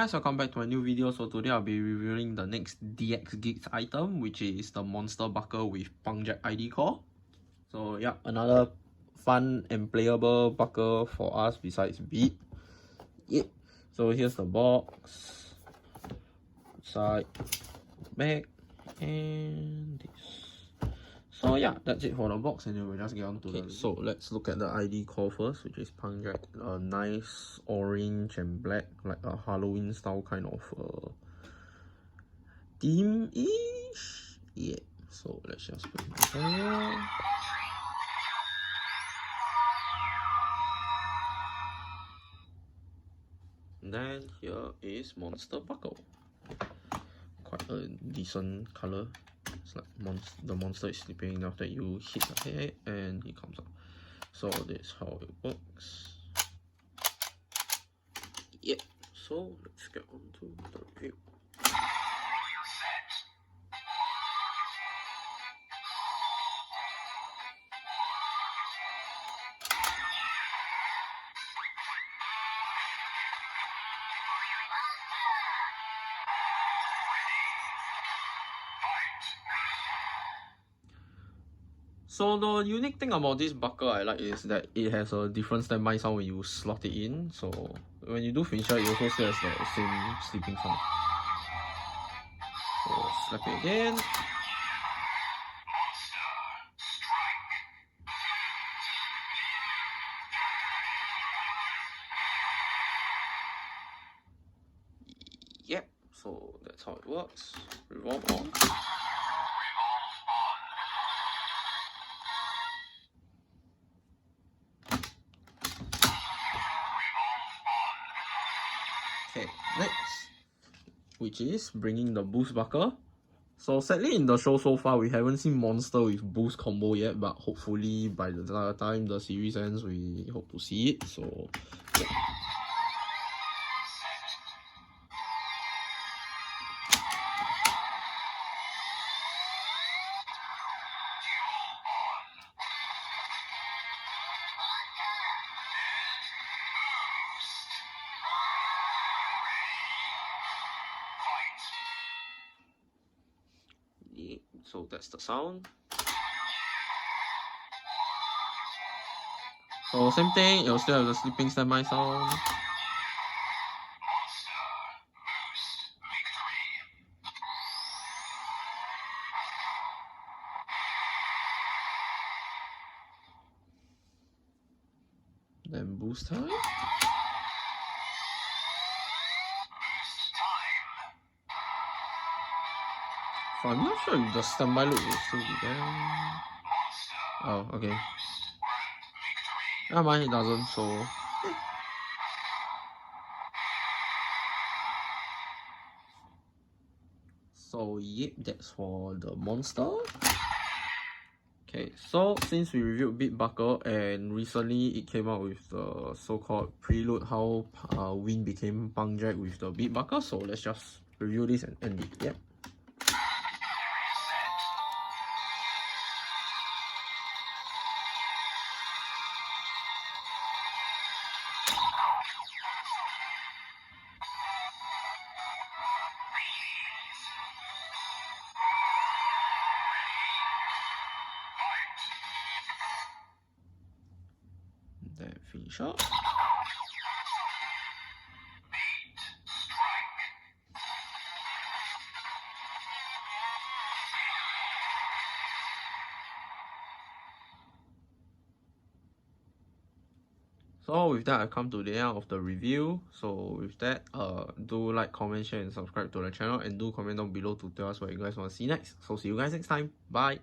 guys, welcome back to a new video. So today I'll be reviewing the next DX Geats item, which is the monster buckle with Punkjack ID core. So yeah, another fun and playable buckle for us besides beat. Yeah. So here's the box, side, back, and this. So yeah, that's it for the box, and then we'll just get on to the review. So let's look at the ID core first, which is Punkjack. A nice orange and black, like a Halloween style kind of theme-ish. Yeah. So let's just put it there. Then here is Monster Buckle. Quite a decent color. It's like the monster is sleeping, after you hit the head and he comes up. So that's how it works. Yeah. So let's get on to the review. So the unique thing about this buckle I like is that it has a different standby sound when you slot it in. So when you do finisher, it also still has the same sleeping sound. So slap it again. Yep, so that's how it works. Revolve on. Okay, next, which is bringing the boost buckle. So sadly in the show so far, we haven't seen monster with boost combo yet, but hopefully by the time the series ends, we hope to see it. So yeah. So that's the sound. So same thing, it'll still have the sleeping standby sound. Then boost time. So I'm not sure if the standby loop will still be there. Oh, okay. Yeah, mine it doesn't, so. So yep, that's for the monster. Okay, so since we reviewed Beat Buckle and recently it came out with the so-called prelude how Win became Punkjack with the Beat Buckle, so let's just review this and end it. Yep. Then finish up. So with that, I've come to the end of the review. So with that, do like, comment, share, and subscribe to the channel, and do comment down below to tell us what you guys want to see next. So see you guys next time. Bye.